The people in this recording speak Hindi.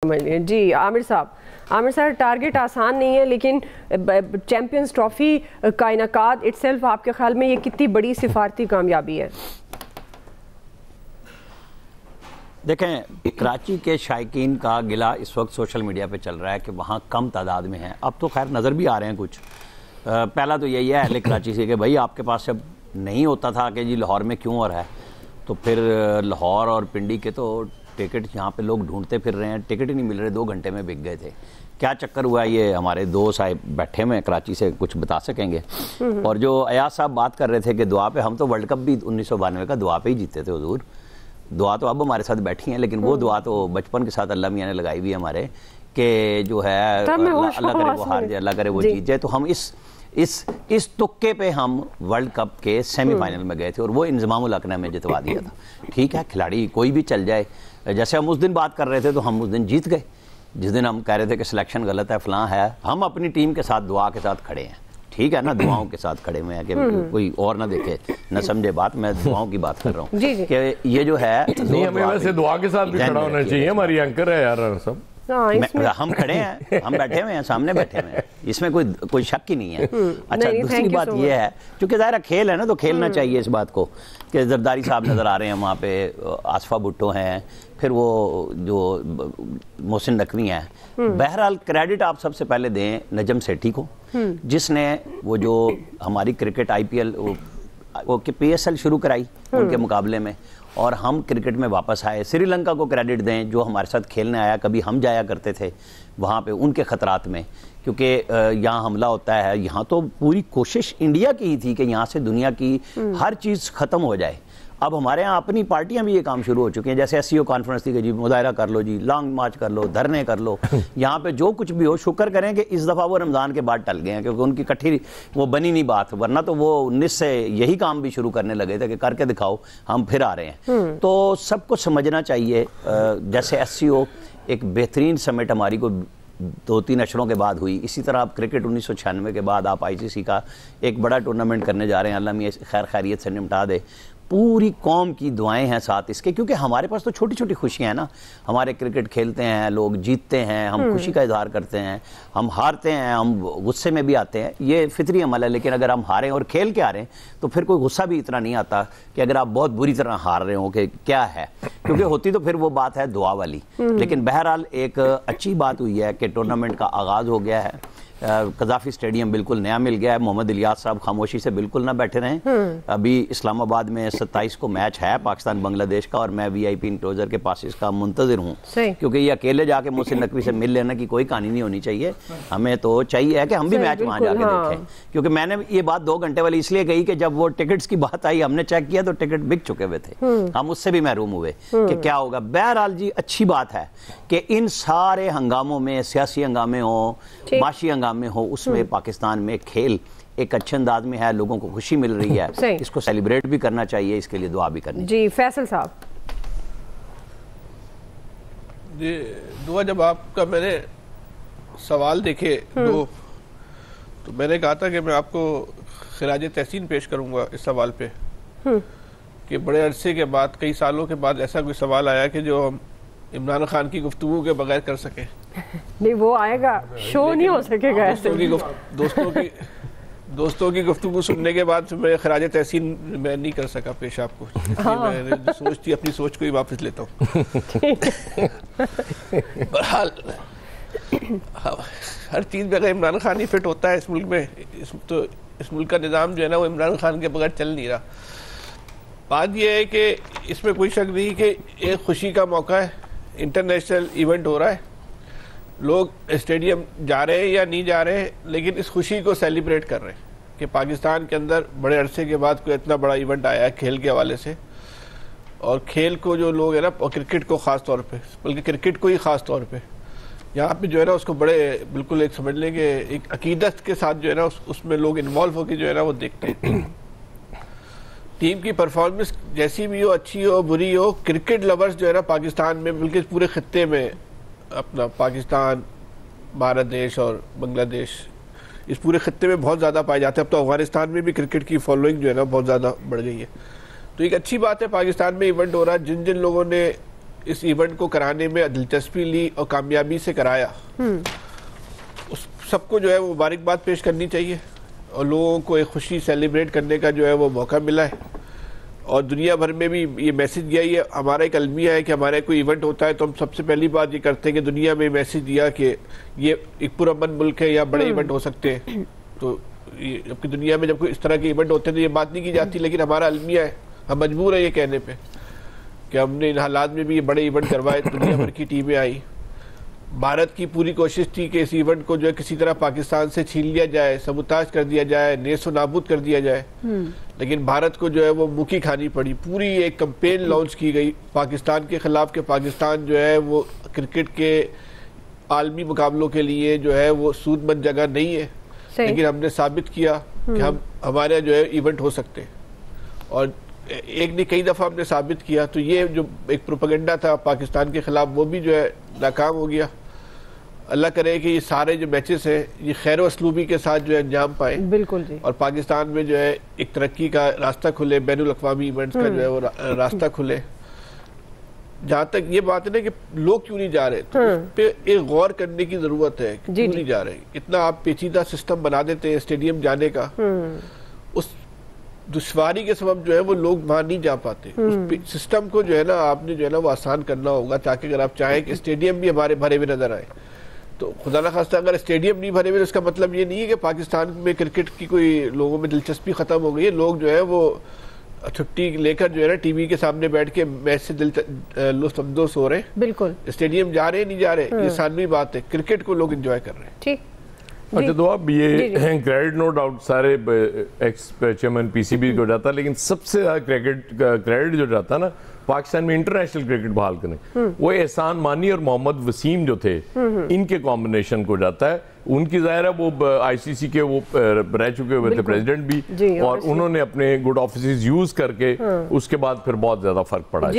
जी आमिर साहब टारगेट आसान नहीं है, लेकिन चैंपियंस ट्रॉफी का इनकाद इटसेल्फ आपके ख्याल में ये कितनी बड़ी सिफारती कामयाबी है? देखें, कराची के शायकीन का गिला इस वक्त सोशल मीडिया पे चल रहा है कि वहाँ कम तादाद में हैं। अब तो खैर नज़र भी आ रहे हैं कुछ। पहला तो यही है अहले कराची से कि भाई आपके पास जब नहीं होता था कि जी लाहौर में क्यों हो रहा है, तो फिर लाहौर और पिंडी के तो टिकट यहाँ पे लोग ढूंढते फिर रहे हैं, टिकट ही नहीं मिल रहे, 2 घंटे में बिक गए थे। क्या चक्कर हुआ, ये हमारे दो साहब बैठे हुए कराची से कुछ बता सकेंगे। और जो अयाज साहब बात कर रहे थे कि दुआ पे, हम तो वर्ल्ड कप भी 1992 का दुआ पे ही जीते थे हुजूर। दुआ तो अब हमारे साथ बैठी हैं, लेकिन वो दुआ तो बचपन के साथ अल्लाह मियाँ ने लगाई हुई है हमारे कि जो है अल्लाह करे वो हार जाए, अल्लाह करे वो जीत जाए। तो हम इस तुक्के पे हम वर्ल्ड कप के सेमीफाइनल में गए थे और वो इंजमामुल हक ने हमें जितवा दिया था। ठीक है, खिलाड़ी कोई भी चल जाए, जैसे हम उस दिन बात कर रहे थे तो हम उस दिन जीत गए। जिस दिन हम कह रहे थे कि सिलेक्शन गलत है, फलां है, हम अपनी टीम के साथ दुआ के साथ खड़े हैं। ठीक है ना, दुआओं के साथ खड़े हुए हैं कि कोई और ना देखे न समझे बात, मैं दुआओं की बात कर रहा हूँ कि ये जो है नहीं, हमें वैसे दुआ के साथ भी खड़ा होना चाहिए। हमारी एंकर है यार सब, हम खड़े हैं, हम बैठे हुए हैं, सामने बैठे हुए हैं, इसमें कोई शक ही नहीं है। अच्छा, दूसरी बात यह है, क्योंकि ज़ाहिर खेल है ना, तो खेलना चाहिए इस बात को कि जरदारी साहब नज़र आ रहे हैं वहाँ पे, आसफा भुट्टो हैं, फिर वो जो मोहसिन नकवी हैं। बहरहाल क्रेडिट आप सबसे पहले दें नजम सेठी को, जिसने वो जो हमारी क्रिकेट IPL वो PSL शुरू कराई उनके मुकाबले में, और हम क्रिकेट में वापस आए। श्रीलंका को क्रेडिट दें जो हमारे साथ खेलने आया, कभी हम जाया करते थे वहाँ पे उनके ख़तरात में, क्योंकि यहाँ हमला होता है। यहाँ तो पूरी कोशिश इंडिया की ही थी कि यहाँ से दुनिया की हर चीज़ ख़त्म हो जाए। अब हमारे यहाँ अपनी पार्टियां भी ये काम शुरू हो चुकी हैं, जैसे SCO कॉन्फ्रेंस थी कि जी मुजाहरा कर लो, जी लॉन्ग मार्च कर लो, धरने कर लो। यहाँ पे जो कुछ भी हो, शुक्र करें कि इस दफ़ा वो रमज़ान के बाद टल गए हैं, क्योंकि उनकी इकट्ठी वो बनी नहीं बात, वरना तो वो 19 से यही काम भी शुरू करने लगे थे कि करके दिखाओ, हम फिर आ रहे हैं। तो सबको समझना चाहिए, जैसे SCO एक बेहतरीन समिट हमारी को 2-3 अशरों के बाद हुई, इसी तरह आप क्रिकेट 1996 के बाद आप ICC का एक बड़ा टूर्नामेंट करने जा रहे हैं। अल्लाह मियां खैर खैरियत से निपटा दे। पूरी कौम की दुआएं हैं साथ इसके, क्योंकि हमारे पास तो छोटी छोटी खुशियां हैं ना। हमारे क्रिकेट खेलते हैं, लोग जीतते हैं, हम खुशी का इजहार करते हैं, हम हारते हैं, हम गुस्से में भी आते हैं, ये फितरी अमल है। लेकिन अगर हम हारें और खेल के हारें तो फिर कोई गुस्सा भी इतना नहीं आता कि अगर आप बहुत बुरी तरह हार रहे हो कि क्या है, क्योंकि होती तो फिर वो बात है दुआ वाली। लेकिन बहरहाल एक अच्छी बात हुई है कि टूर्नामेंट का आगाज़ हो गया है। कज़ाफ़ी स्टेडियम बिल्कुल नया मिल गया है। मोहम्मद इलियास साहब खामोशी से बिल्कुल ना बैठे रहें। अभी इस्लामाबाद में 27 को मैच है पाकिस्तान बांग्लादेश का, और मैं VIP इंक्लोजर के पास इसका मुंतज़िर हूँ, क्योंकि ये अकेले जाके मोहसिन नकवी से मिल लेने की कोई कहानी नहीं होनी चाहिए। हमें तो चाहिए है कि हम भी मैच वहाँ जाके देखें। क्योंकि मैंने ये बात 2 घंटे वाली इसलिए कही कि जब वो टिकट्स की बात आई, हमने चेक किया तो टिकट बिक चुके हुए थे, हम उससे भी महरूम हुए कि क्या होगा। बहरहाल जी, अच्छी बात है कि इन सारे हंगामों में, सियासी हंगामे हो, माशी में हो, उसमें पाकिस्तान में खेल एक अच्छे अंदाज में है, लोगों को खुशी मिल रही है, इसको सेलिब्रेट भी करना चाहिए, इसके लिए दुआ भी करनी चाहिए। जी फैसल साहब। जी दुआ, जब आपका मैंने सवाल देखे तो मैंने कहा था कि मैं आपको खिराज तहसीन पेश करूंगा इस सवाल पे कि बड़े अरसे के बाद, कई सालों के बाद ऐसा कोई सवाल आया कि जो हम इमरान खान की गुफ्तगू के बगैर कर सके। नहीं, वो आएगा, शो नहीं हो सकेगा ऐसे। दोस्तों की गुफ्तगू सुनने के बाद मैं खराज तहसीन मैं नहीं कर सका पेश आपको। मैंने सोच थी, अपनी सोच को ही वापस लेता हूँ। बहरहाल हर चीज़ में अगर इमरान खान ही फिट होता है इस मुल्क में, तो इस मुल्क का निज़ाम जो है ना वो इमरान खान के बगैर चल नहीं रहा। बात यह है कि इसमें कोई शक नहीं कि एक खुशी का मौका है, इंटरनेशनल इवेंट हो रहा है, लोग स्टेडियम जा रहे हैं या नहीं जा रहे हैं, लेकिन इस खुशी को सेलिब्रेट कर रहे हैं कि पाकिस्तान के अंदर बड़े अरसे के बाद कोई इतना बड़ा इवेंट आया है खेल के हवाले से। और खेल को जो लोग हैं ना, और क्रिकेट को ख़ास तौर पे, बल्कि क्रिकेट को ही ख़ास तौर पे यहाँ पे जो है ना उसको बड़े बिल्कुल एक समझ लें कि एक अकीदत के साथ जो है ना उसमें लोग इन्वॉल्व होकर जो है ना वो देखते हैं। टीम की परफॉर्मेंस जैसी भी हो, अच्छी हो बुरी हो, क्रिकेट लवर्स जो है ना पाकिस्तान में, बल्कि पूरे खत्ते में, अपना पाकिस्तान, भारत देश और बांग्लादेश, इस पूरे खत्ते में बहुत ज़्यादा पाए जाते हैं। अब तो अफगानिस्तान में भी क्रिकेट की फॉलोइंग जो है ना बहुत ज़्यादा बढ़ गई है। तो एक अच्छी बात है, पाकिस्तान में इवेंट हो रहा है। जिन जिन लोगों ने इस इवेंट को कराने में दिलचस्पी ली और कामयाबी से कराया, उस सबको जो है वो मुबारकबाद पेश करनी चाहिए और लोगों को एक खुशी सेलिब्रेट करने का जो है वो मौका मिला है। और दुनिया भर में भी ये मैसेज दिया, ये हमारा एक अलमिया है कि हमारा कोई इवेंट होता है तो हम सबसे पहली बात ये करते हैं कि दुनिया में मैसेज दिया कि ये एक पुरअमन मुल्क है, या बड़े इवेंट हो सकते हैं। तो जबकि दुनिया में जब कोई इस तरह के इवेंट होते हैं तो ये बात नहीं की जाती, लेकिन हमारा अलमिया है, हम मजबूर है ये कहने पे कि हमने इन हालात में भी ये बड़े इवेंट करवाए, दुनिया भर की टीमें आई। भारत की पूरी कोशिश थी कि इस इवेंट को जो है किसी तरह पाकिस्तान से छीन लिया जाए, सबूताज कर दिया जाए, नेस्तो नाबूद कर दिया जाए, लेकिन भारत को जो है वो मुखी खानी पड़ी। पूरी एक कैंपेन लॉन्च की गई पाकिस्तान के खिलाफ कि पाकिस्तान जो है वो क्रिकेट के आलमी मुकाबलों के लिए जो है वो सूदमंद जगह नहीं है, लेकिन हमने साबित किया कि हमारे जो है इवेंट हो सकते हैं, और एक नहीं कई दफ़ा हमने साबित किया। तो ये जो एक प्रोपेगेंडा था पाकिस्तान के खिलाफ वो भी जो है नाकाम हो गया। अल्लाह करे कि ये सारे जो मैचेस हैं ये खैर असलूबी के साथ जो है अंजाम पाए, बिल्कुल जी, और पाकिस्तान में जो है एक तरक्की का रास्ता खुले, बैनुल अक़वामी इवेंट्स का जो है वो रास्ता खुले। जहाँ तक ये बात है ना कि लोग क्यों नहीं जा रहे, तो उस पे एक गौर करने की जरूरत है कि क्यों नहीं जा रहे। इतना आप पेचीदा सिस्टम बना देते हैं स्टेडियम जाने का, उस दुश्वारी के सबब जो है वो लोग वहां नहीं जा पाते। उस सिस्टम को जो है ना आपने जो है ना वो आसान करना होगा, ताकि अगर आप चाहें कि स्टेडियम भी हमारे भरे हुए नजर आए, तो खुदा न खास्ता अगर स्टेडियम नहीं भरे हुए तो उसका मतलब ये नहीं है कि पाकिस्तान में क्रिकेट की कोई लोगों में दिलचस्पी खत्म हो गई है। लोग जो है वो छुट्टी लेकर जो है ना टीवी के सामने बैठ के मैच से लुत्फ़अंदोज़ हो रहे हैं। बिल्कुल, स्टेडियम जा रहे नहीं जा रहे ये सानवी बात है, क्रिकेट को लोग एंजॉय कर रहे हैं। ठीक, अच्छा, तो अब ये क्रेडिट नो डाउट सारे एक्स चेयरमैन पीसीबी को जाता है, लेकिन सबसे ज्यादा क्रेडिट जो जाता है ना पाकिस्तान में इंटरनेशनल क्रिकेट बहाल करने, वो एहसान मानी और मोहम्मद वसीम जो थे इनके कॉम्बिनेशन को जाता है। उनकी जाहिर है वो आईसीसी के वो रह चुके हुए थे प्रेसिडेंट भी, और उन्होंने अपने गुड ऑफिस यूज करके उसके बाद फिर बहुत ज्यादा फर्क पड़ा।